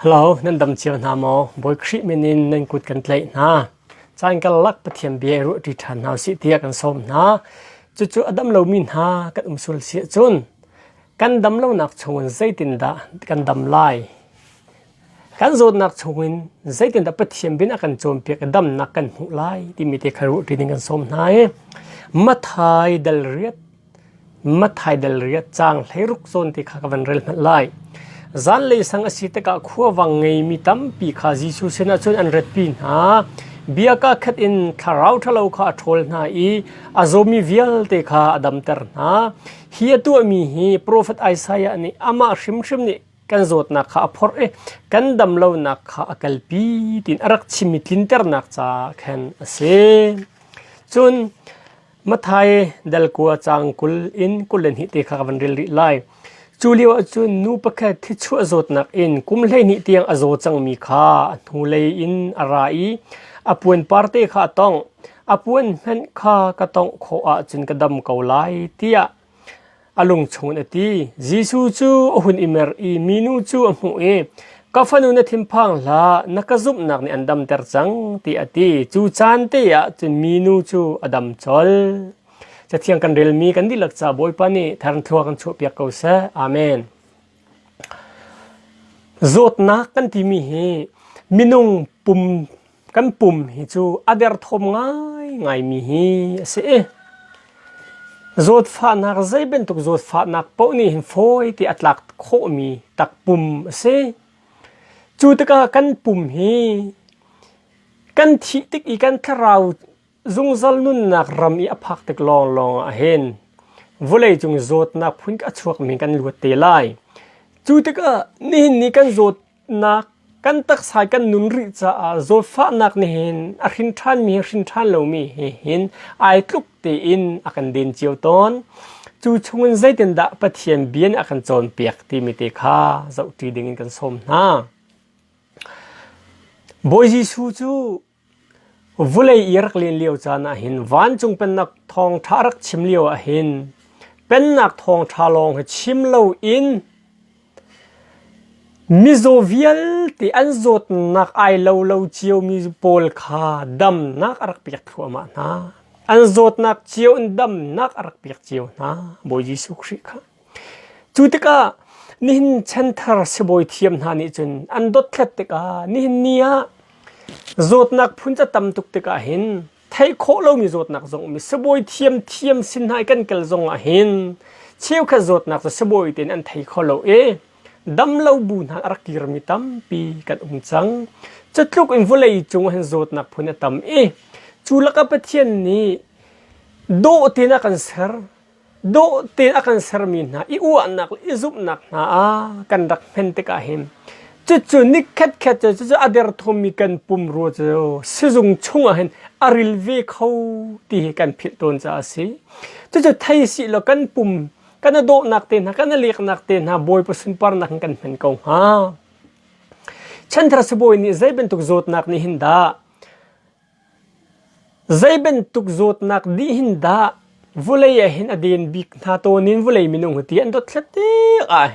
ฮัลโหลนั่นดำเชียวนาโมบอยคริมินินนั่นกุดกันเลยนะจานกันลักปะเทียมเบียรุดิฉันเอาสิเทียกันสมนะจู่ๆอดัมเรามินหากันสุลเสียจุนกันดำเราหนักชงใจตินดากันดำไล่กันโจดนักชงใจตินดาปะเทียมบินอากันโจมเปียกันดำนักกันหุไล่ที่มีเทคารุดินกันสมนะมัทไฮเดลเรียจางให้รุกโซนที่ข้ากันเรลมาไล่จันเลยสังสิตกะขัววังไงมีตั้มปีขาจิสุเสนาชนอันเรดปีนะเบียกะขัดอินทาราวทะเลาข้าทอลนาอีอาโซมีวิลเตข้าอดัมเตอร์นะเฮียตัวมีฮีโปรเฟตไอซายะนี่อามาชิมนี่กันโจทย์นักข้าพอร์กันดำเลานักข้าอักลปีตินอรักชิมิตินเตอร์นักจ้าแค่นเสจนมัทไฮเดลกัวจางกุลอินกุลเลนฮิเตข้าวันเรลไลจูเลียวจุนนูปะแค่ที่ชั่วโจทย์นักอินกุมเลยนิเตียงอโจจังมีข้าทูเลยอินอะไรอปวนปาร์ตี้ข้าต้องอปวนเห็นข้าก็ต้องขอจุนกระดมเกาไลเตียอารมณ์ชงนตีจิสูจูหุ่นอิมเมอร์อีมินูจูอมุเอก็ฟันุนทิมพังละนักซุบนักในอันดัมเตอร์จังตีอตีจูจานเตียจุนมินูจูอดัมจอลจะเที่ยงกันเรลมีกันดีหลักจากบอยปานีทารันทัวกันช่วยเปียกเขาเสอาเมนโจทย์นักกันที่มีมินุงปุ่มกันปุ่มฮิจูอเดอร์ทอมง่ายมีฮีเสโจทย์ฟ้านักใจเป็นตุกโจทย์ฟ้านักปนนี่ฟอยที่อัตลักโคมีตักปุ่มเสจูตกะกันปุ่มฮีกันที่ติกอีกันทราวจงจัลนุนนักรำอีอภักติกลองเห็นวลัยจงโจทย์นักพุ่งกระชวกมีกันลวดเตลัยจูตกะนี่กันโจทย์นักกันตักสายกันนุนริจ้าโจทย์ฟ้านักนี่เห็นอารินทานมีอารินทานเรามีเห็นไอทุกเตอินอากันเดินเจียวตอนจูชงใจเดินดะปะเทียนเบียนอากันโจนเปียกที่มีเตค่าเจ้าตีดิ่งกันสมนะบอยจิสูจูวุเลยอีรักเลียนเลี้ยวจานะเห็นวันจงเป็นนักทองทารักชิมเลี้ยวเห็นเป็นนักทองทาลองชิมเลี้ยวอินมิโซเวียลที่อันโจทนักไอเลี้ยวเจียวมิโปลคาดำนักรักเปียกทัวมานะอันโจทนักเจียวดำนักรักเปียกเจียวนะบอยจิสุคริค่ะจุดก็นี่เห็นเช่นทาร์สบอยเทียมนานี่จนอันดดเล็ดก็นี่เห็นเนี่ยโจทย์นักพุ่นจะตำตุกติกาเห็นไทยโคเรามีโจทย์นักจงมีสบอยเทียมสินหายกันเกลจงเห็นเชี่ยวแค่โจทย์นักจะสบอยเต็นอันไทยโคเราดำเราบุญหารักกิรมิตัมปีกันจังจะทุกอินฟุเลยจงเห็นโจทย์นักพุ่นจะตำจูลักกับเทียนนี้โดเตนักกันเสร์โดเตนักกันเสร์มินะอีอ้วนนักอีซุบนักนะกันรักเห็นติกาเห็นจู่ๆนิกแค่จู่ๆอเดอร์ทอมีกันปุ่มรัวเจ้าซึ่งชงเห็นอาริลเวเขาที่กันผิดตนจะสิจู่ๆไทยสิแล้วกันปุ่มกันโดนักเตนะกันเลียกนักเตนะบอยปสุนปาร์นักกันเป็นกงฮะฉันทรัสบอยนี่ใจเป็นตุกโจทนักนี่หินดาใจเป็นตุกโจทนักดีหินดาวุเลยเห็นอดีนบิกนาโตนินวุเลยมินุงหัวที่อันดดเล็ด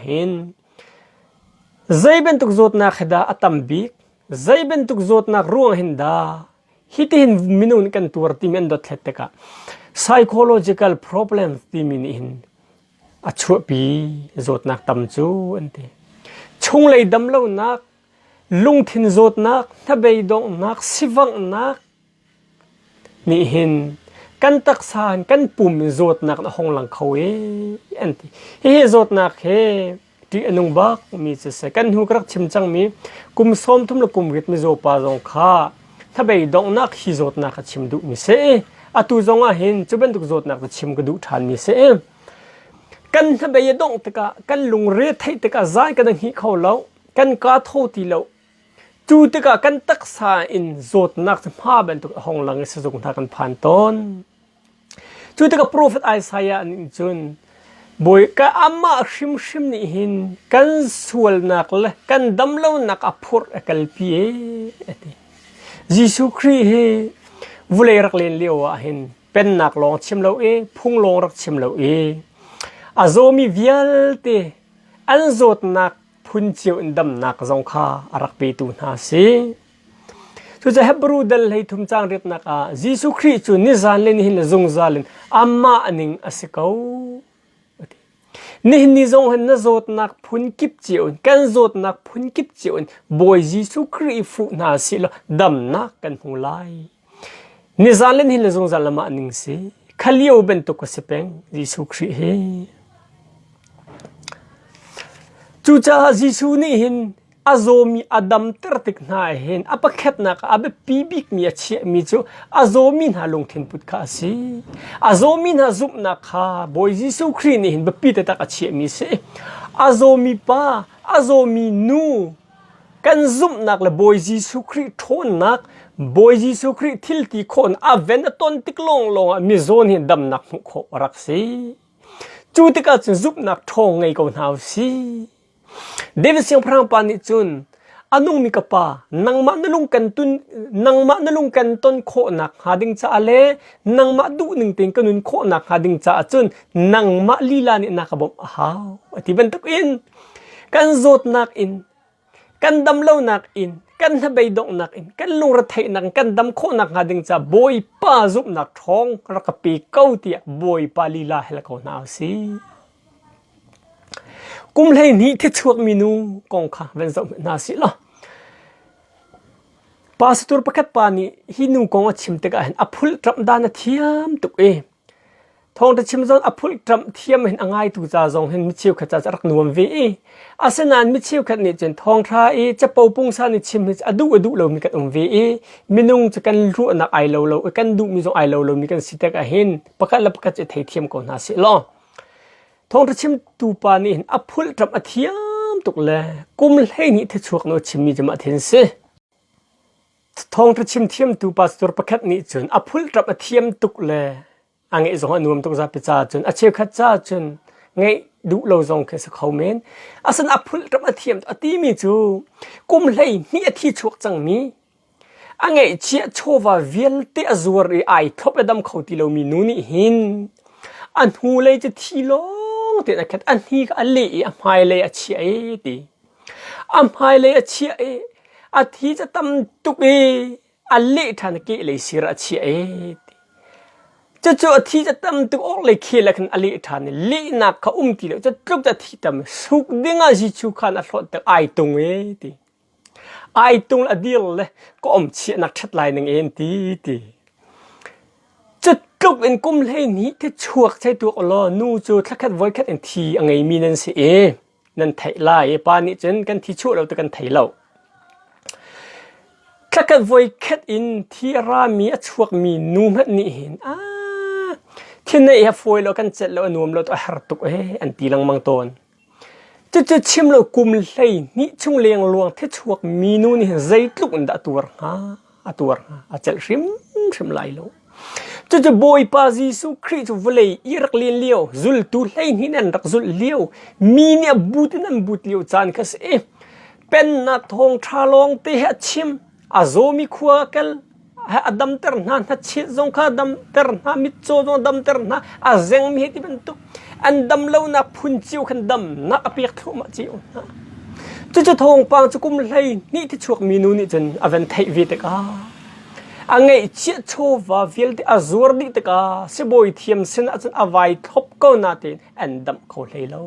เห็นใจเป็นตุกโจทนักหิดาอัตมบิกใจเป็นตุกโจทนักร่วงหินดาฮิตหินมินุงกันตัวที่มันดดเล็ดกะ psychological problems ที่มินินอัชวปีโจทนักตำจูอันที่ชงเลยดำเล่านักลุงทินโจทนักทบายดงนักสิวังนักนี่เห็นกันตักสานกันปุ่มโจทนักห้องหลังเขาอันที่โจทนักที่อนุบักมีเสกันหูกรักชิมจังมีกุมซ้อมทุ่มละกุมเวทมิโจปาจงข้าทบายดงนักฮิโจทนักชิมดุมิเสอตุจงเห็นจะเป็นตุกโจทนักชิมกระดูทานมิเสกันทบายดงตะกะกันลุงเรทให้ตะกะใจกันหิเขาเล่ากันกาโทตีเล่าจูตะกะกันตักษาอินโจทนักสภาพเป็นตุกห้องหลังสกุลทากันผ่านต้นจูตะกะโปรเฟตไอซายะนิจุนบอยก็อามาชิมนี่หินกันสวลนักเลยกันดำเล่านักอภุรกัลปียิสุครีวุเลยรักเลียนเลี้ยวหินเป็นนักลองชิมเราพุ่งลงรักชิมเราอาโซมีวิลเตอันโจทนัก พุนเจียวดำนักจงข้าอารักปีตูนาสิทุจะเฮบรูดัลให้ทุมจางเรียบนักยิสุคริสต์นิจานเลนหินจงจาลินอามาอันิงอสิกาวนี่นิจงเห็นนจดนักพุนกิบเจียวกันจดนักพุนกิบเจียวบอยยิสุคริสต์ฟุนาสิลดำนักกันหูไลนิจานเลนหินจงจาลมาอันิงสิขลียวเป็นตุกสิเป็งยิสุคริสต์จูจ้ายิสุนี่หินอาโซมีอดัมตรติกนาเห็นอปะเข็ดนักอาเบปีบิกมีเชียมีจูอาโซมีน่าลงทินพุทธคาสิอาโซมีน่าซุปนักฮาบอยยิสุคริสต์นี่เห็นเบปีแต่ตากเชียมีสิอาโซมีป้าอาโซมีนูกันซุปนักละบอยยิสุคริสต์ทนนักบอยยิสุคริสต์ทิลตีคนอาเวนต้นติกลงมีโซนเห็นดำนักมุขรักสิจูติกาจะซุปนักทองไงก็น่าสิเดวิดเสียงพระปานิจุนอนุมิกปานังมาณลุงกันตุนนังมาณลุงกันต้นโคนักหาดิงจ้าเลนังมาดูหนึ่งติงกันนุนโคนักหาดิงจ้าจุนนังมาลีลานินักบ่มหาวที่เป็นตุกอินกันโจดนักอินกันดำเล่านักอินกันทะเบยดงนักอินกันลุงระเทนักกันดำโคนักหาดิงจ้าบอยป้าจุบนักท้องรักปีเก้าเตียบอยป้าลีลาเฮลโคนาซีกุมเลยนี่ที่ช่วงมินูกองข้าเป็นสมนาสิละปาสตูร์ประคัตปานีฮินูกองชิมเตกะเห็นอภุลตรัมดานเทียมตุกทองแต่ชิมจนอภุลตรัมเทียมเห็นอ่างตุกจ่าจงเห็นมิชิวขจัดรักนวมวีอาสนานมิชิวขัดนี่จนทองทราจะปูปุงซานิชิมอดูเรามีกันวีมินุงจะกันรู้นักไอเรากันดูมิจงไอเรามีกันสิเตกะเห็นประคัตละประคัตจะเทียมกองนาสิละทองชิมตูปานี่อภุลตรัมอเทียมตุกเลยกุมเลยนี่ที่ช่วงโนชิมมีจะมาเทนสิทองชิมเทียมตูปาสตัวประคัตนี่จนอภุลตรัมอเทียมตุกเลยอังเอจงนวมตุกจะพิจารจนอเชียวขัดจ้าจนไงดูเราจงแค่สักเขาเมนอาศันอภุลตรัมอเทียมอตีมีจูกุมเลยนี่ที่ช่วงจังมีอังเอเชียโชวาเวลเตอซัวรีไอทบดำเขาที่เรามีนูนี่หินอันหูเลยจะทีโลเดี๋ยวนะครับอันนี้ก็อันเล่อันหายเลยอันเชี่ยดีอันหายเลยอันเชี่ยอันที่จะทำตุกอันเล่ท่านกี่เลยสิระอันเชี่ยดีจะจู่อันที่จะทำตุกออกเลยขี้เลยกันอันเล่ท่านเล่นักเขาตีเลยจะจุกจะที่ทำสุกดึงอาจิชุกันอันหลอดแต่ไอตรงดีไอตรงละเดียวเลยก็เชี่ยนักชัดลายหนึ่งดีจะกลุ่มเป็นกลุ่มเลยนี้ที่ช่วยใช้ตัวอ๋อนู่จูถ้าคัดไว้คัดอันทีอังไงมีนั่นสินั่นไทยไล่ปานี่จนกันที่ช่วยเราแต่กันไทยเราถ้าคัดไว้คัดอินที่รามีช่วยมีนู่มันนี่เห็นที่ไหนฮะฟอยเรากันเสร็จแล้วนุ่มเราตัวหาตุกอันตีลังมังตอนจะชิมเรากลุ่มเลยนี่ช่วงเลี้ยงลวงที่ช่วยมีนู่นี่ใจลุกอันดัตัวตัวอาจจะชิมไหลเราจะบอยปาจิสุคริสต์วลัยอิรักเลียนเลี้ยวจุลตุเลยนี่นั่นรักจุลเลี้ยวมีเนี่ยบูตนั่นบูตเลี้ยวจานคัสเป็นนัดทองทาลองเตะชิมอาโซมีขวาเกลอดัมเตอร์นั่นชิดจงข้าดัมเตอร์นั่นมิดโซจงดัมเตอร์นั่นอาเซงมีเหตุเป็นตุอันดัมเล่านับพุนจิวขันดัมนักอภิยทุมาจิวจะทองปางจะกุมเลยนี่ที่ช่วยมีนูนี่จนอเวนเทวิตกาอังไงเชี่ยโชว์ว่าวิลที่อาซูร์ดิตกาเสบอยเทียมเส้นอาจจะเอาไว้ทบก้าวนาเตนอันดัมเขาเลยแล้ว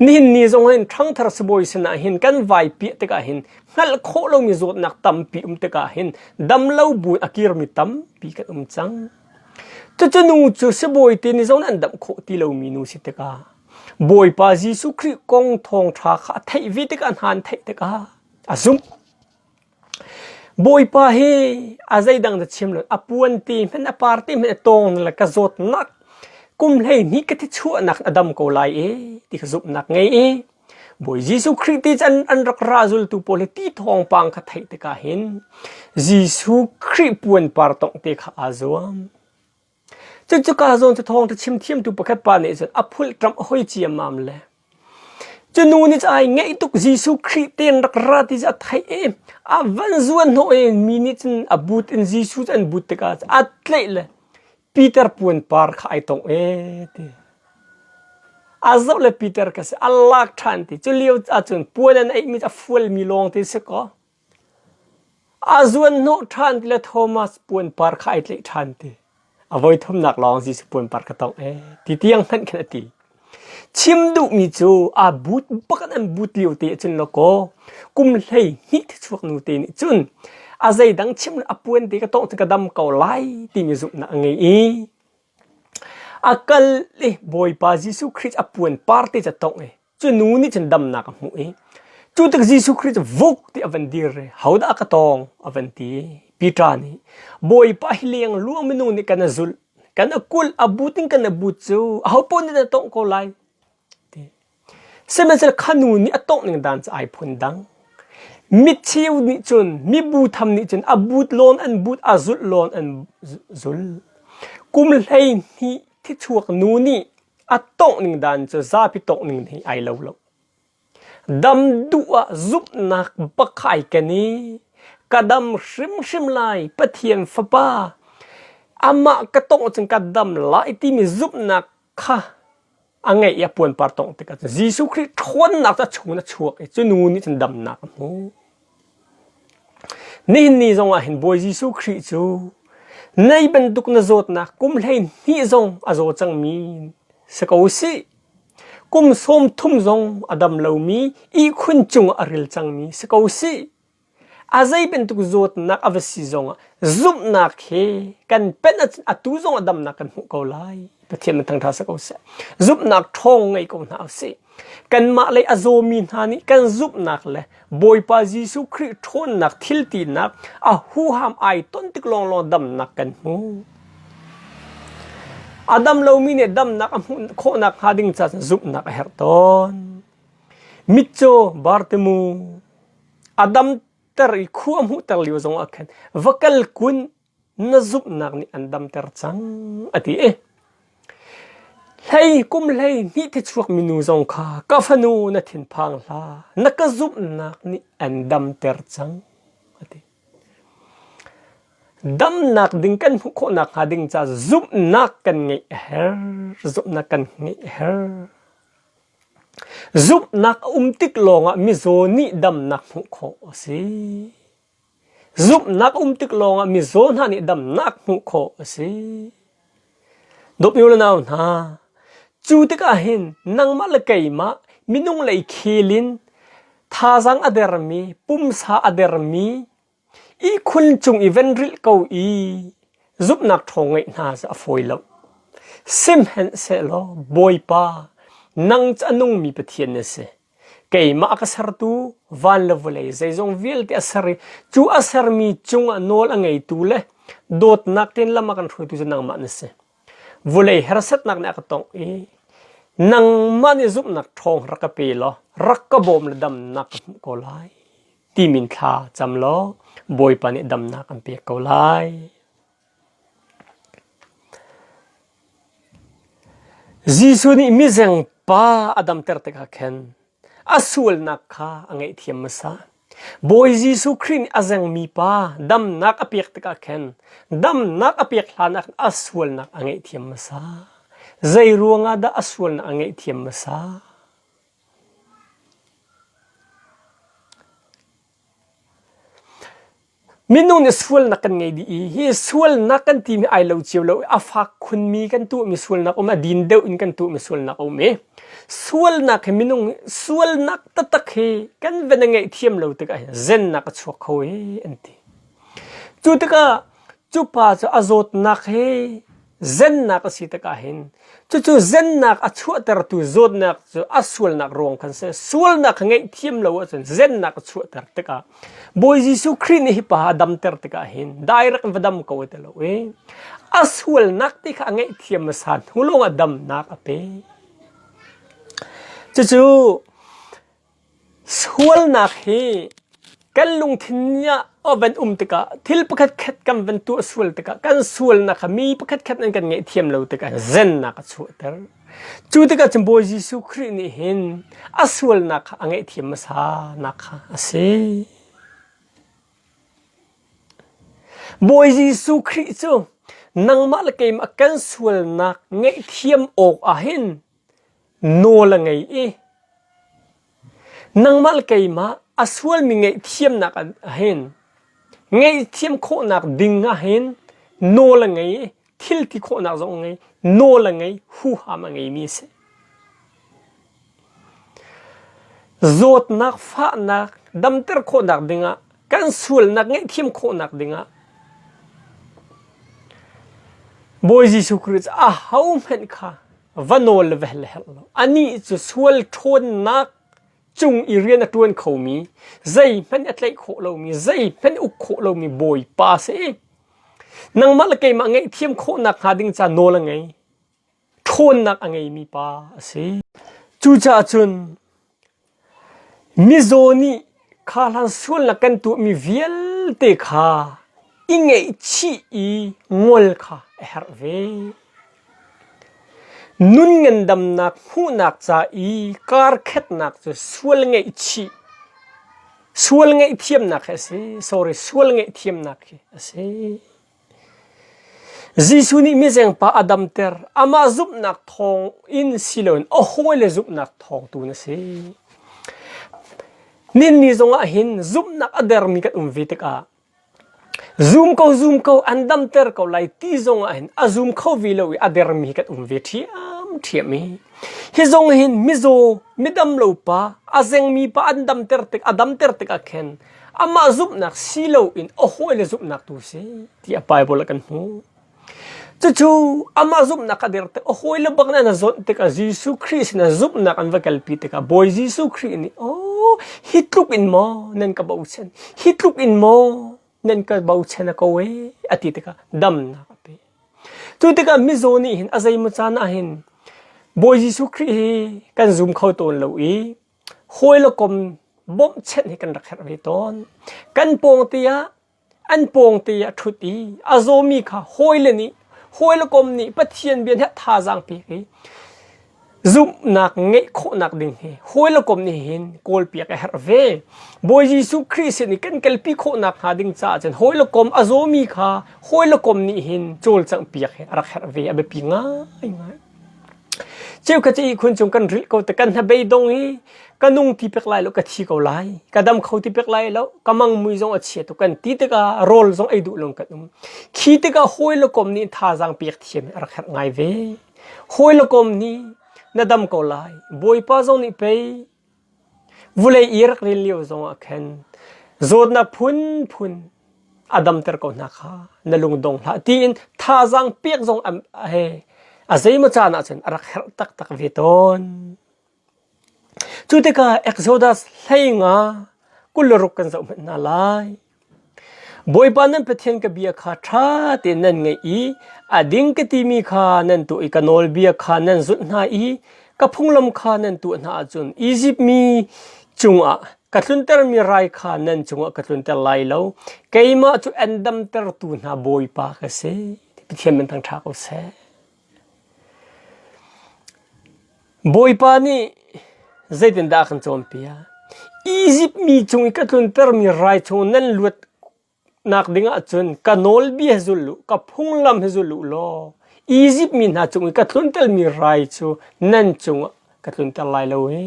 นี่จงเห็นทั้งทรัสบอยเส้นเห็นกันไว้เปียตกาเห็นงั้นเขาเรามีจุดนักตั้มปีตกาเห็นดัมเล่าบุญอากิรมิตั้มปีกันจังจะนูจูเสบอยเตนจงอันดัมเขาที่เรามีนูสิตกาบอยปาจิสุคริกงทองทราขะไทยวิตกันหันไทยตกาอาซุมบอยปาเฮอาใจดังจะชิมเลยอปวนตีมันอปาร์ตีมันตรงนั่นแหละกระโดดนักกุมเลยนี่ก็ที่ชั่วนักอดัมกูไลที่กระซุบนักไงบอยยิสุคริสต์อันรักราจุลตุโพลิตีทองปังขัดไทยตะกาเห็นยิสุคริสต์ปวนปาร์ตงเตะอาจวมจะกาจงจะทองจะชิมเทียมตุประคัตปานี่จะอพุลตรัมหอยเจียมามเลยจะนูนี่จะไอไงตุกยิสุคริสต์เต็นรักราที่จะไทยวันจวนโนมินิจันอบูตอินยิสุจันบูตกาอัดเลยปีเตอร์ปวนปาร์คไอตง azau le Peter ka se Allah than ti chu liu achun puan ai mi a full mi long ti se ko azuan no than ti le Thomas puan par khai le than ti avoi thum nak long si puan par ka tong ti tiang han kan ti chim du mi chu a but bakan an but liu ti chun lo ko kum lei hi thi chuak nu ti ni chun azai dang chim a puan ti ka tong ka dam ko lai ti mi zu na ngai i akal boy pa Jesus Christ apuan parte cha tong chu nu ni chen dam na ka mu chu tak Jesus Christ vok ti avandir hauda ka tong avanti pita ni boy pa hiliang luang menu ni kana zul kana kul abuting kana butsu haupo ni na tong ko lai ti semensel khanu ni atong ning dan cha ai phun dang mit chiu ni chun mi bu tham ni chun abut lon an but azul lon an zul kum lei niที่ชวกนูนี่อัตโตนิงดันจะซาพิโตนิงที่ไอเลวดำดัวซุบนักบักไข่กันนี้กระดำชิมไลปะเทียนฟ้าป้าอามะกระตงจึงกระดำไลที่มีซุบนักค่ะอังไงอย่าปวนปาร์ตงติกันยิสุคริทวนนักจะชูนักชวกจะนูนี่จะดำนักนี่จงว่าเห็นบอยยิสุคริจูในบรรทุกนโจทย์นะกุมเล่นนี่จงอาโจจังมีสกาวสิกุมสมทุ่มจงอดัมเลวมีอีคุนจงอริลจังมีสกาวสิอาใจบรรทุกโจทย์นักอวสิจงซุบนักเฮกันเป็นอัตุจงอดัมนักกันหุกเอาไล่ประเทศมันทั้งท่าสกาวสิซุบนักทองไงก็น่าสิกันมาเลยอาโจมีนานี่กันซุบนักเลยบอยปาจิสุคริทนนักทิลตีนักหูหามไอต้นติกลองดำนักกันหูอดัมเลวมีเนี่ยดำนักโคนักหาดิ่งจัดซุบนักเฮร์ตอนมิโจบาร์ตมูอดัมเตอร์อีคู่มูเตอร์ลิวซงอักเคนวักลกุนนซุบนักนี่อันดัมเตอร์จังอดีให้กุมเลยนี่ที่ช่วงมินูจงค่ะกาฟนูนัทินพังลานักซุบนักนี่อันดัมเตอร์จังดัมนักดิ่งกันหุกนักหาดิ่งจะซุบนักกันไงเฮร์ซุบนักกันไงเฮร์ซุบนักติกลงมิโซนี่ดัมนักหุกสิซุบนักติกลงมิโซนานี่ดัมนักหุกสิดบอยู่แล้วนะจูติกาหินนังมาละไกมามินุงเลยคีลินทาซังอเดรมีปุ่มสาอเดรมีอีคุณจุงอีเวนริลเกาอีซุบนักทองไงน่าจะฟอยแล้วซิมเห็นเสลอบอยป้านังจะนุ่งมีปะเทียนเสไกมาอักษรตูวันเลวเลยใจจงวิลที่อักษรจูอักษรมีจุงอนอลอังไงตูเลยโดดนักเต็นละมากันช่วยตูจะนังมันเสวเลยเฮรสัตนักเนี่ยก็ต้องนังมันซุบนักทองรักเปลอรักกบอมleดำนักก็ไลตีมินทาจำล้อบอยปานี่ดำนักอันเปียกก็ไลจีสุนี่มิเซงป้าอดัมเตอร์ตะกะเคนอสูลนักข้าอังไงเทียมมาซาบอยจีสุครินอาเซงมีป้าดำนักอเปียกตะกะเคนดำนักอเปียกลานักอสูลนักอังไงเทียมมาซาใจรัวงาดาอสูลนักอังไงเทียมมาซามินุนสวลนักกันไงดีฮีสวลนักกันที่มีไอเลวเชียวเลวอาฟักคุณมีกันตัวมีสวลนักมาดินเดวินกันตัวมีสวลนักสวลนักมินุนสวลนักตัดตะเขกันเป็นยังไงเทียมเลวตะกันเจนนักชัวเขาอันที่จุดตะกันจุดป้าจะอาโจตนักเจนนักสิตะกันเห็นจุดเจนนักอัชัวตระตุโจตนักจะอาสวลนักรวงกันเสสวลนักไงเทียมเลวจนเจนนักชัวตระตะกันบอยจีสุครินฮิปะดัมเตอร์ตะกะเห็นได้รักดัมเขาเตลเวอสวลนักที่ข้างไงเทียมสันหุลงอดัมนักอเปจู่สวลนักเฮกันลุงทินยาอวันตะกะทิลปะคัดกันเป็นตัวสวลตะกะกันสวลนักมีปะคัดนั่นกันไงเทียมเลวตะกะเจนนักชัวเตอร์จู่ตะกะจำบอยจีสุครินเห็นอสวลนักอังไงเทียมสานักอาเซบอยจีสุคริสต์นังมาละเกมกันสวลนักเงยเทียมอกอาหิน โนละไงนังมาลไกมาอสวลมีไงเทียมนักเห็นไงเทียมโคนักดิ่งเห็นโนละไงทิลที่โคนักจงไงโนละไงหูหามไงมีเสโจดนักฟ้านักดำเตอร์โคนักดิ่งกันสวลนักไงเทียมโคนักดิ่งบอยจิสุคริสฮาวเห็นค่ะวันโนลเวลเฮลอันนี้จะสวลทนนักจุงอีเรียนตัวนี้เขามีใจมันอะไรโคเรามีใจมันอุกโคเรามีบอยป้าเสนังมาละไงมาไงเทียมโคนักหาดิ่งจะโนละไงทนนักไงมีป้าเสจูจ่าจุนมิโซนี่ข้าหลังส่วนละกันตัวมีเวลเตค่ะอิงไงชีอีงอลค่ะเฮร์เวนุ่นเงินดำนักหูนักจ่าอีการเข็ดนักจะส่วนไงชีส่วนไงเทียมนักเสsorryส่วนไงเทียมนักเสจิสุนี่มีเสียงป้าอดัมเตอร์อามาจุบนักทองอินซิลอนโอ้โหเลยจุบนักทองตัวนั้นเสนินนี่จงอาหินจุบนักอเดอร์มีกันวิตกาzoom ko andam ter ko lai ti zong a hin a zoom ko vi lo a der mi kat ve thiam mi hi zong hin mizo midam lo pa a zeng mi pa andam ter tek adam ter tek a khen ama zup nak silo in a hoi le zup nak tu se ti a bible kan hu chu ama zup nak a der tek a hoi le bak na zon tek a jisu christ na zup nak an vakal pi tek a boy jisu christ ni oh hitluk in mo nen ka ba usen hitluk in mo nên cái bao chân cái quê à thì cái đâm na cái bé, tôi cái mizoni hin azay mo chana hin, boy Jesus Christ kan zoom khâu tôn lâu ý, hoi lo com bom chân hi kan rakher ve ton, kan pong tia, an pong tia thut ý, azomi kha hoi lo com ni bắt thiên biến hết tha giang pi cái, zoom nak ngay khô nak ding he, hoi lo com ni hin, kol pi cái her ve. Boy Jesus Christ ni kan kalpi kho nak ha ding cha chen hoi lo kom azomi kha hoi lo kom ni hin chol chang piak he rak her ve abe pi ngai cheu ka chi khun chung kan ril ko te kan ha be dong hi kanung ti pek lai lo ka thi ko lai kadam khau ti pek lai lo kamang mui zong a che to kan ti te ka rol zong ai du long ka khi te ka hoi lo kom ni tha jang piak thiem rak her ngai ve hoi lo kom ni nadam ko lai boy pa zong ni pe vulai irak rilio zong akhen zod na phun adam ter ko na kha nalung dong la tin tha jang piak zong am he azai ma chana chen arak tak veton chu te ka exodus leinga kuluruk kan zo na lai boy panan pathen ka bia kha tha te nan ngai i ading ka ti mi kha nan tu ikanol bia kha nan zut na i ka phunglam kha nan tu na chun egypt mi chunga katlunter mi rai kha nan chunga katlunter lai lo keima chu andam ter tu na boy pa ka se pithem men tang tha ko se boy pa ni zaidin da khan chom pia egypt mi chung katlunter mi rai chung nan lut nak dinga chun kanol bi hazulu ka phunglam hazulu lo egypt mi na chung katlunter mi rai chu nan chunga katlunter lai lo he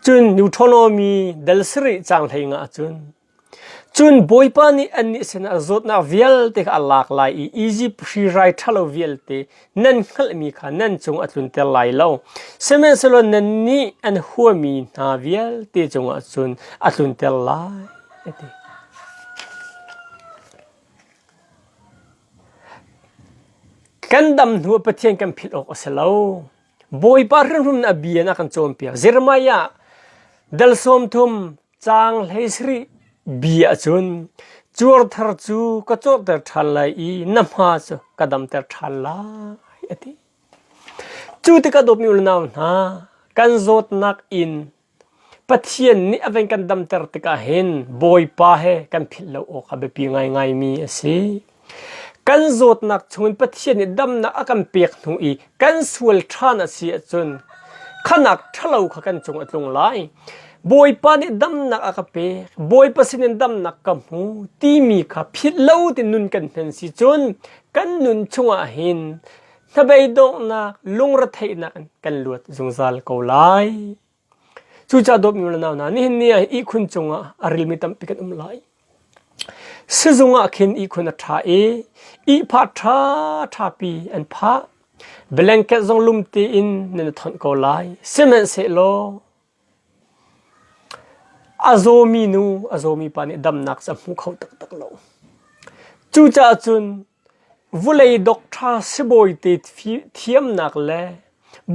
chun neutronomy dalsri chang thainga chun boypa ni anni sena zot na vial te alak lai egypt free right thalo vial te nan khal mi kha nan chung atlun te lai lo semen selo nan ni an huami na vial te chung chun atlun te lai ate kandam nu pathian kan phil ok asalo boypa rum na biana kan chom pia jeremiah dal som thum chang leisri bia chun chur thar chu ka chot ter thalai i namha chu kadam ter thala ati chu te ka dop mi ulnaw na kan zot nak in pathian ni aven kan dam ter te ka hen boy pa he kan phillo o kha be pi ngai mi asi kan zot nak chun pathian ni dam na akam pek thu i kan sul thana si chun khanak thalo kha kan chung atlung lai boy pa ni dam na akape boy pa sin dam na kamu ti mi kha phit lo tin nun kan hen si chun kan nun chunga hin ถ้าไปดงนักลุงรัฐให้นักกันลวดจงซาลเกาไลจูจ่าดบมีแล้วนะนี่เนี่ยอีคุณจงอ่ะอาริลมิตัมปิกันไลซึ่งจงอ่ะเข็นอีคุณท่าอีพัดท่าปีอันพะเบลงแกจงลุมตีอินนั่นทนเกาไลเซมันเสโลอาโซมีนูอาโซมีปานิดำนักสมุเขาตักโลจูจ่าจุนวุเลยดอกท่าสบอยติดเทียมนักเล่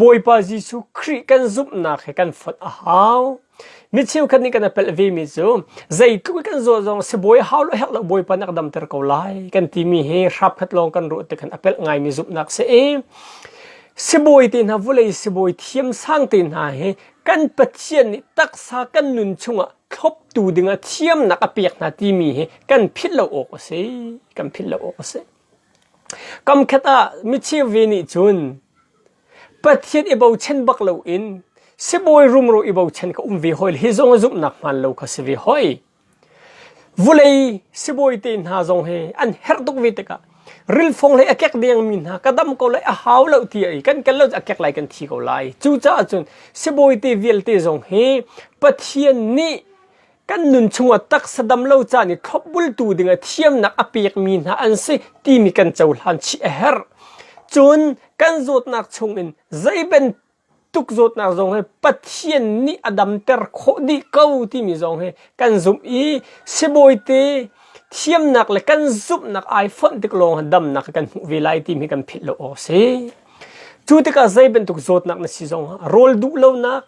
บอยปาจิสุครีกันซุบนักให้กันฟัดอ้าวมิเชียวคันนี้กันเป็นวีมิจูใจทุกกันโจงสบอยฮาวแล้วบอยปานักดำเตอร์เขาไล่กันที่มีให้รับขัดลองกันรู้แต่กันเป็นไงมิซุบนักเสียสบอยตินฮาวุเลยสบอยเทียมสร้างตินหาให้กันปัจเจียนตักษากันนุนชงอ่ะทบตูดึงเทียมนักเปียกนาที่มีให้กันพิลเราออกเสียกันพิลเราออกเสียกำขัดมิเชียววีนิจุนปัจเจียนอีบ่าวเช่นบักเราอินสบอยรุมรูอีบ่าวเช่นก็วิหอยฮิซงซุบนักมันเราก็สวิหอยวุเลยสบอยตินหาจงเฮอันเฮร์ตุกวิตกะริลฟงเลยอักเกเดียงมินหากระดำก็เลยหาวเราที่ไอ้กันเราอักเกไลกันที่ก็ไลจูจ้าจุนสบอยติวิลติจงเฮปัจเจียนนี้กันนุนชงตักสดำเล่าจานี่ทบบุลตูดึงเทียมนักอเปียกมีนาอันสิที่มีกันเจ้าหันชีเฮร์จนกันโจทนักชงอินใจเป็นตุกโจทนักจงให้ปัจเจียนนี้อดัมเตอร์โคดีเก้าที่มีจงให้กันซุมอีสบอยตีเทียมนักเลยกันซุบนักไอโฟนติกลงดำนักกันวิไลที่มีกันผิดโลโอเซจูติกาใจเป็นตุกโจทนักนั่นสิจงโรลดูเล่านัก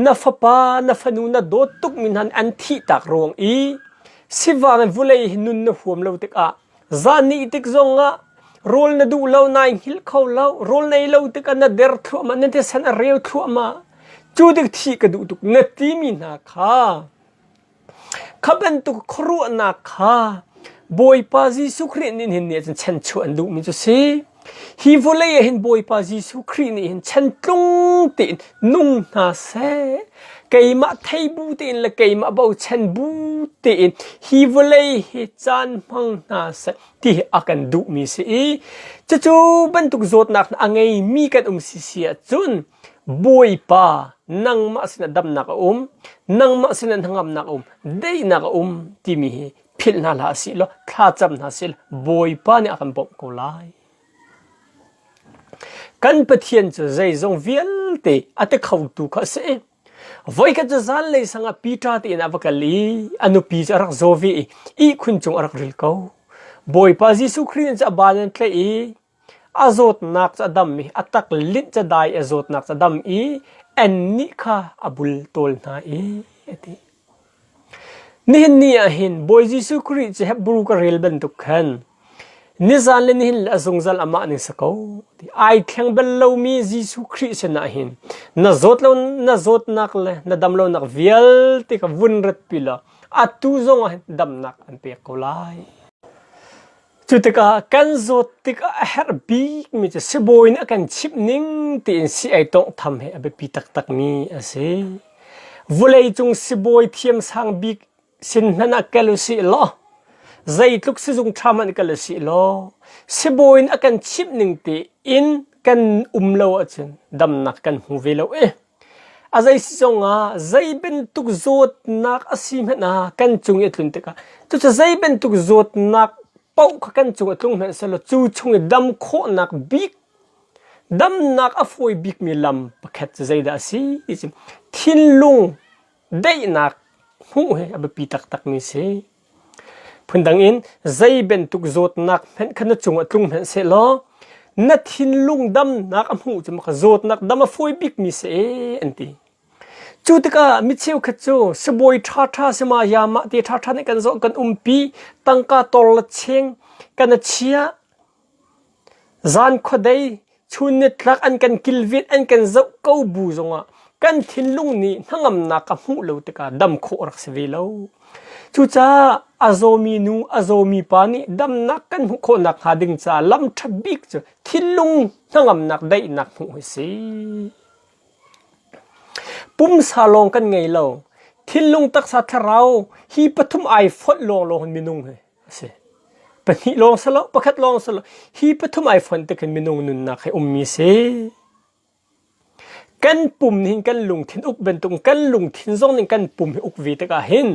นาฟปานาฟนูนาโดตุกมินันอันที่ตักรวงอีสิวานวุเลยนุนนหัวมเลวติกะจานีติกจงะโรลนาดูเลวนายฮิลเขาเลวโรลในเลวติกะนาเดร์ทัวมานั่นเทสันเรียวทัวมาจูดิกที่กระดูตุกนาทีมินาคาขับเป็นตุกครัวนาคาบอยปาจิสุครีนินเห็นเนี่ยจะเช่นชวนดูมิจุสีฮีโวเลยเห็นบอยปาจิสุครีนี่เห็นฉันตรงตินนุ่งนาเสกายมาไทยบูตินและกายมาเบาฉันบูตินฮีโวเลยเห็นจันมังนาเสที่อากันดูมิสีจะจูบันตุกโจทนักอังไงมีกันสิเสียจุนบอยปานังมาสินดำนักนังมาสินหังนักได้นักที่มีพิลนาลาสิลท้าจำนาสิลบอยปาเนี่ยอากันบอกกูไลกันปะเทียนจะใจจงเวียลเตอแต่เขาดูเขาเสียวัยก็จะสั่นเลยสังอาปีตาตีนอวกาลีอนุปีจะรักโซวีอีคุณจงรักริลเขาบอยปาจิสุครีนจะบานันเตอีอาโจทนักจะดำมีอัตักลิ้นจะได้อาโจทนักจะดำอีอันนี้ค่ะอบุลโตลนาอีนี่นี่เห็นบอยจิสุครีจะเห็นบรูกเรลบันทุกขันนิสันเลนิหินละสงสัลอามานิสกาวไอเทียงเบลลาวมีจิสุคริสนาหินนาโจทลาวนาโจทนักเลยนาดำลาวนักวิลติกวุนรัตปิลาอัตุจงดำนักอันเปียกโลายจุดที่กันโจทติกเฮร์บีมิจะสบอยนักกันชิปนิ่งที่อินซีไอต้องทำให้อเบปีตักมีอาศัยวุเลยจงสบอยเทียมสังบีสินนักเกลุสิล้อใจทุกสิ่งทำมันก็เลยสิโลสบอยนักกันชิปหนึ่งตีอินกันเลวจันดำนักกันหูเวลาอาใจสิงใจเป็นทุกโจทนักอาศัยมันกันจงยัดลุนติกะทุกใจเป็นทุกโจทนักเป้ากันจงยัดลุนเหมือนสลจูจงดำโคนักบิ๊กดำนักอฟวยบิ๊กมีลำปะแคทใจได้สิทินลุงได้นักหูเฮอเบปีตักมีสิพันดังอินใจเป็นทุกโจทนักเห็นขนาดจงตรงเห็นเสลอนัดหินลุงดำนักอมูจะมาโจทนักดำมาฟอยบิกมิเสอันตีจุดก็มิเชลขัดโจสบอยท่าสมายามาที่ท่าในกันโจกันปีตั้งกาตอลเชงกันเชียจานขดายชุนเนตรักอันกันกิลวิดอันกันเจ้าเก้าบูจงกันหินลุงนี่ทั้งอำนักอมูเลวติกาดำโครักเสวีเลวจูจ้าอาโซมีนูอาโซมีปานีดำนักกันหุคนนักหาดึงจ้าลำทับบิกจ้ะทิลลุงทั้งอำนักได้นักหุสิปุ่มซาลงกันไงเราทิลลุงตักสัตว์เราฮีปฐุมไอฟดลงมีนุ่งสิป ปนิลองสละประคัดลองสละฮีปทุมไอฝนตะกันมินงนุนนักให้มีเสกันปุ่มหินกันลุงทินอุกเป็นตุงกันลุงทินซองนิกันปุ่มอุกวีตะกาหิน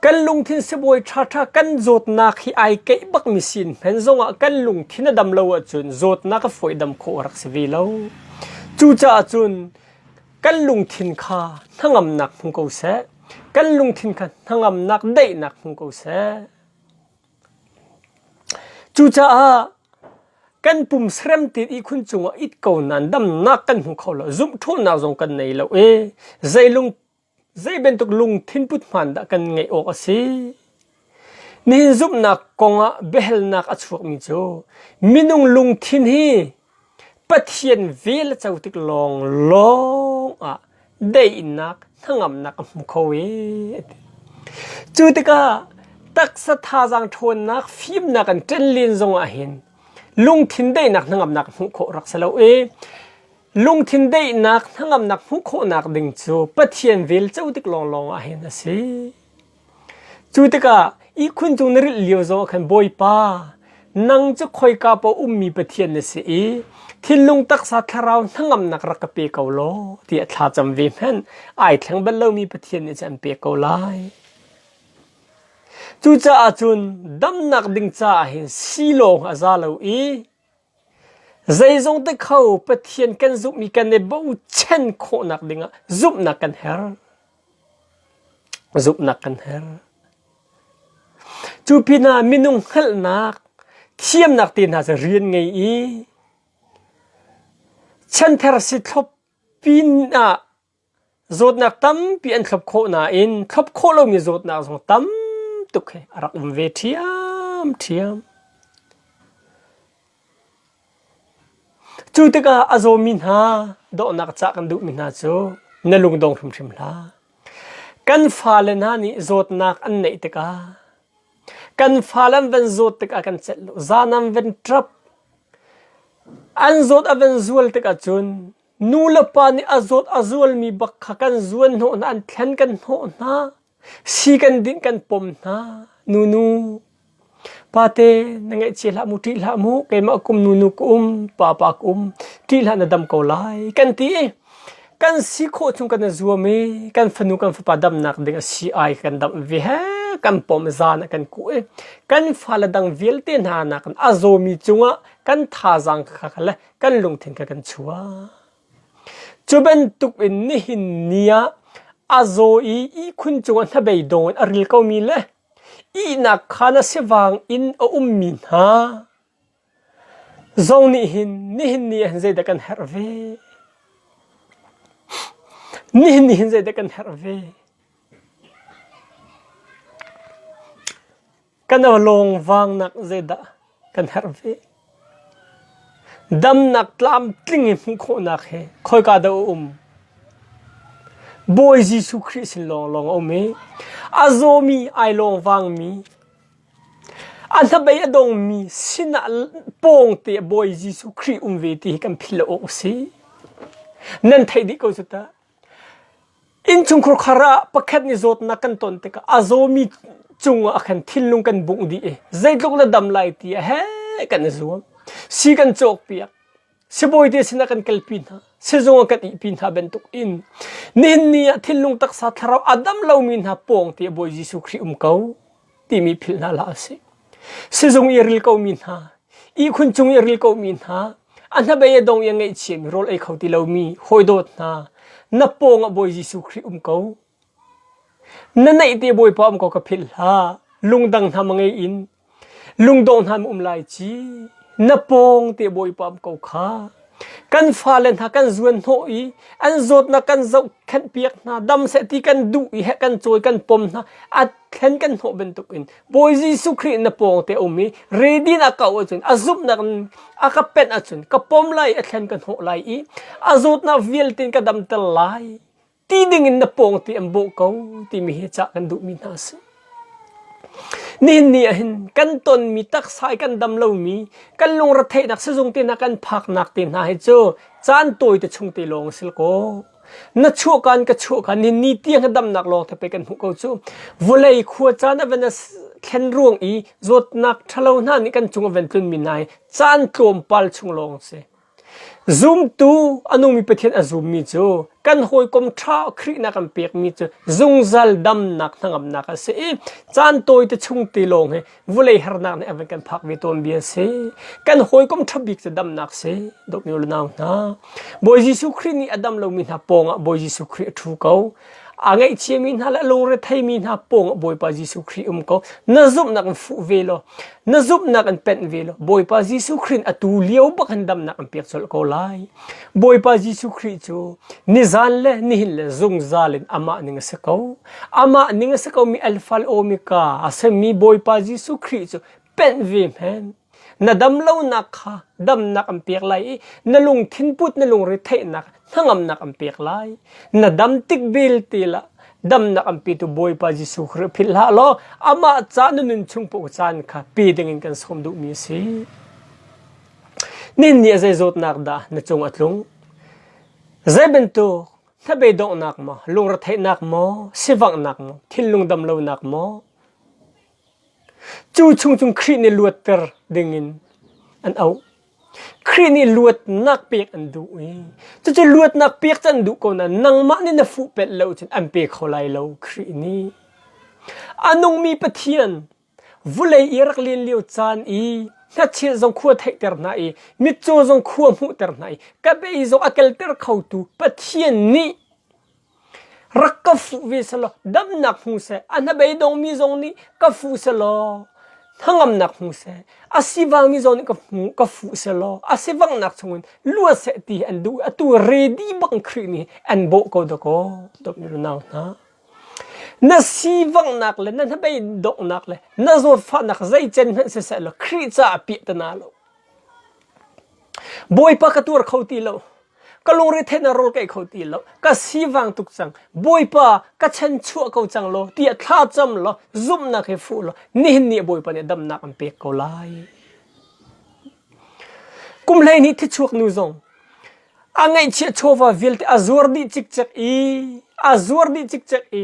กันลุงทินเสบวยชากันโจดนักให้ไอเก็บบักมิสินเห็นซองกันลุงทินดำเลวจุนโจดนักฝอยดำโครักสวีเลวจูจ่าจุนกันลุงทินข้าทั้งอำนักมุงกูเสกันลุงทินข้าทั้งอำนักได้นักมุงกูเสจูจ่ากันปุ่มเสรมติดอีคุณจงว่าอิดเก่านั้นดำนักกันหุเขาละซุ่มทุ่นนาจงกันในละใจเป็นตุกลุงทินพุทธมันดะกันไงออกสินี่ซุ่มนักกงะเบลนักอัศวมิโจมินุงลุงทินฮีปัทยันเวลเจ้าติกลองได้นักทั้งอำนักหุเขาจูติกาตักสถาจังทนนักฟิมนักกันเจนลินจงอาหินลุงทินได้นักทั้งอำนักหุโครักษาลุงทินได้นักทั้งอำนักหุโคนักดึงจูปัทยันเวลเจ้าติกลองอาหินนะสิจูติกาอีคุณจงนริเลียวจงขันบอยป้านังจะคอยกาปมีปัทยันนะสิที่ลุงตักษาทาราวทั้งอำนักรักเปียกเอาโลที่ท้าจำเวมhenไอทั้งบัลเลมีปัทยันเนี่ยจะเปียกเอาไลจูจ่าจุนดำนักดึงจ่าเห็นสีโลงอาซาเลวใจจงตะเขาปะเทียนกันซุบมีกันในบ่าวเช่นโคนักดึงซุบนักกันเฮรซุบนักกันเฮรจูพินามินุงเฮลนักเทียมนักตีนหาจะเรียนไงฉันเทรสิทบปีนโจดนักตั้มปีอันทบโคนาอินทบโคเรามีโจดนักสองตั้มตุกเรักเวทีเทียมจูติกาอโซมินฮาดอกนักจักกันดุมินฮาโจนลุงดงชิมลากันฟาเลนานี่โจดนักอันไหนติกากันฟาเลนเวนโจดติกากันเซลจานัมเวนทรัพอันโจดอเวนจวลติกาจุนนูลปานี่อโจดอจวลมีบักขกันจวนโหนอันแทนกันโหนาสีกันดิ้งกันปมนะนูปาเตนังเอเชลามุทีลามุเกมาคุมนูคุมปาคุมทีลานาดำเกาไลกันตีกันสีโคชุงกันจัวเมกันฟนุกันฟปาดำนักดึงสีไอกันดำเวฮกันปมจานกันกุกันฟาลดังเวลเตนานักกันอาโซมีจุงะกันทาจังขักละกันลงทิ้งกันชัวจูเป็นตุกอินนิหินเนียอาโซอีคุณจงอันทบายดงอริลเขามีเลยอีนักขานาเสวังอินมินฮาจงนี่หินนี่เห็นใจเด็กันเฮรเวนี่เห็นใจเด็กันเฮรเวกันเอาลงวางนักใจเด็กันเฮรเวดำนักลามตริงมุขนักเฮคอยกาดบอยจิสุคริสลองเอาเมอาโซมีไอลองวางมีอันทบายดงมีสินะปงเตบอยจิสุคริเวทีกันพิลโอซีนั่นไทยดิโกสุตาอินจุงครุขระประคัดนิโจตนักกันตนเตกอาโซมีจุงอาคันทิลลุงกันบุงดีใจลุกละดำไลตีเฮกันนิโจสีกันโจกเปียกเสบอยเดสินักกันเคลปินฮะเสจงกันอีปินฮะเป็นตุกอินนี่ทิลลุงตักสัตเราอดัมเลามินฮะปงที่บอยจิสุคริเขาที่มีพิลนาลาสิเสจงอีริลเขามินฮะอีคุณจงอีริลเขามินฮะอันนั้นเบียดงยังไงเชี่ยมีโรลไอเขาที่เรามีหอยโดดนะนับปงบอยจิสุคริเขานั่นไอที่บอยพอมเขากับพิลฮะลุงดังทำไงอินลุงดงทำไลจีนับปงเตบอยปามเขาขากันฟาเลนหากันจวนโหยอันโจดนักกันเจ้าขันเปียกนะดำเสตีกันดุอีเหกันโจยกันปมนะอัดเห็นกันโหเป็นตุกินบอยจิสุครินับปงเตอมีเรดินอากาศจนอาซุบนักอากาเป็นอาจนกับปมไลอัดเห็นกันโหไลอีอาโจดนักวิลตินกันดำเตลไลตีดึงนับปงเตอมโบเขาที่มีเหตุการณ์ดุมินาสนี่เห็นกันตนมีตักสายกันดำเลามีกันลงรัฐนักเสจงตีนักกันพักนักตีนหายเจอจานตัวจะชงตีลงสิลโกนัดชั่วกันก็ชั่วกันนี่เตียงดำนักลงถ้าไปกันหุกเอาจูวลัยขวดจานเป็น แค่นร่วงอีโจดนักทะเลาหน้านี่กันจุงเวนตุนมินายจานกลมปัลชุงลงเสซูมตูอนุมีประเทศอซูมมีจูกันหอยกลมท้าครีนักเปียกมีจูซุงซัลดำนักทั้งอำนักเสจานโตยจะชุงตีลงเฮวุเลยหรนักเนี่ยเป็นกันพักวิตนเบียเสกันหอยกลมทับบิกจะดำนักเสดอกนิ้วนานะบอยยิสุครีนี่อดัมเรามีนาปงบอยยิสุครีทูเขาangai chiamin hala longre thaimin ha pong boy pa jisu khri ko nazum nak fu velo nazum nak an pen velo boy pa jisu khrin atu liau bakandam nak an pekchol ko lai boy pa jisu khri chu nizan le nihil le zung zalin ama ning sakau mi alfal omika asami boy pa jisu khri chu pen vim hen nadam lo nak kha dam nak am pek lai nalung thin put nalung re thai nak thangam nak am pek lai nadam tik bil tila dam nak am pi tu boy pa jisu khri phil ha lo ama cha nun chung po chan kha pi dingin kan som du mi si nin ni zai zot nak da na chung atlung zai ben tu thabe dong nak ma lung re thai nak mo sivang nak mo thil lung dam lo nak mo chu chung khri ni luat ter dingin an au khri ni luat nak pek an du chu luat nak pek chan du ko na nang ma ni na fu pet lo chen an pe kholai lo khri ni anung mi pathian vulei irak lin liu chan i na che zong khua thai ter na i mi chu zong khua mu ter na i ka be zo akel ter khau tu pathian ni rakkafu visalo damnak huse anabai dong mi zong ni kafu selo thangam nak huse asivang mi zong ni kafu selo asivang nak chungun lua se ti andu atu ready bang khri ni an bo ko do ko dok ni naw na sivang nak le na bai dok nak le na zo fa nak zai chen se se lo khri cha pi ta na lo boy pa ka tur khauti lo ka long re thena rol kai khoti lo ka siwang tuk chang boy pa ka chen chu ko chang lo ti thla cham lo zum na khe fu lo ni boy pa ne dam na am pek ko lai kum lai ni thi chuak nu zong angai che chowa vilte azur di chik chak i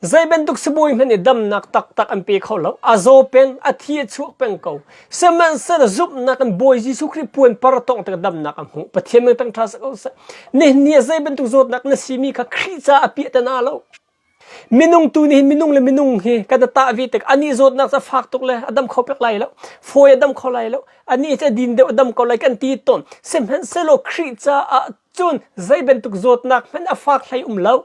zai ben tuk sboy mane dam nak tak am pe kholo azo pen athie chuak pen ko seman sa zup nak an boy jisu khri puan par tong tak dam nak am hu pathiam tang thas ko ni zai ben tuk zot nak na simi kha khri cha api ta na lo minung tu ni minung le minung he kada ta vi tek ani zot nak sa fak tuk le adam khopek lai lo foi adam kholai lo ani cha din de adam ko lai kan ti ton seman sa lo khri cha a chun zai ben tuk zot nak pen a fak lai lo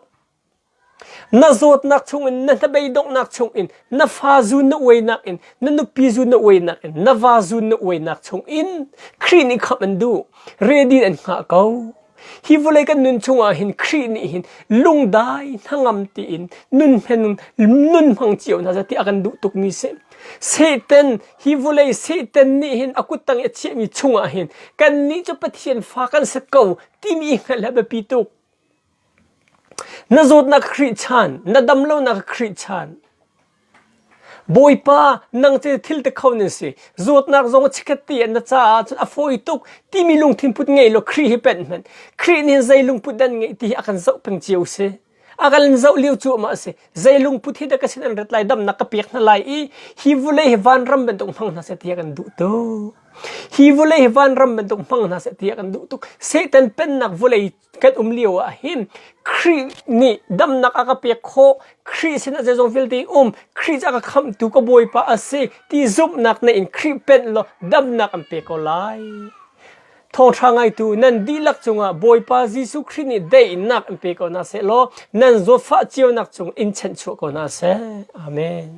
na zot nak chung in na bai dong nak chung in na fa zu na wei nak in na nu pi zu na wei nak in na va zu na wei nak chung in khri ni khap an du ready an kha ko hi volai kan nun chunga hin khri ni hin lung dai thangam ti in nun hang chiu na jati akan du tuk mi se Satan hi volai Satan ni hin akutang e che mi chunga hin kan ni cho pathian fa kan sa ko ti mi ngala ba pi tuk na zot na khri chan na damlo na khri chan boy pa nang che thil te khau ne se zot nak zong chikati na cha a foi tuk ti mi lung thim put ngei lo khri hi pen man khri ni zai lung put dan ngei ti akan zau peng chiu se agal zau liu chu ma se zai lung put hi da ka sin ret lai dam na ka pek na lai i hi vulei van ram ben tong phang na se ti kan du to hi volei van ram ben tung phang na se ti kan du tuk Satan pen nak volei kan liu a hin khri ni dam nak aka pe kho khri sin a zong fil ti khri aka kham tu ko boy pa ase ti zup nak na in khri pen lo dam nak am pe ko lai thong thangai tu nan dilak chunga boy pa jisu khri ni dei nak am pe ko na se lo nan zo fa chiu nak chung in chen chu ko na se amen